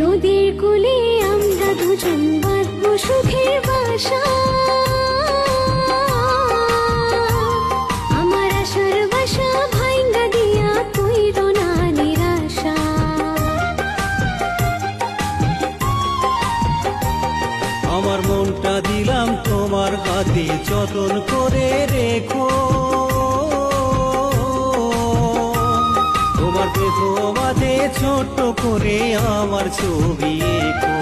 নদীর কূলে আমরা দুজন বাঁধবো সুখের বাসা। আমার আশার বাসা ভাইঙ্গা দিয়া কইরো না নিরাশা। আমার মনটা দিলাম তোমার হাতে, যতন করে রেখো। তোমার পেতো মাঝে ছোট্ট করে আমার ছবি এঁকো।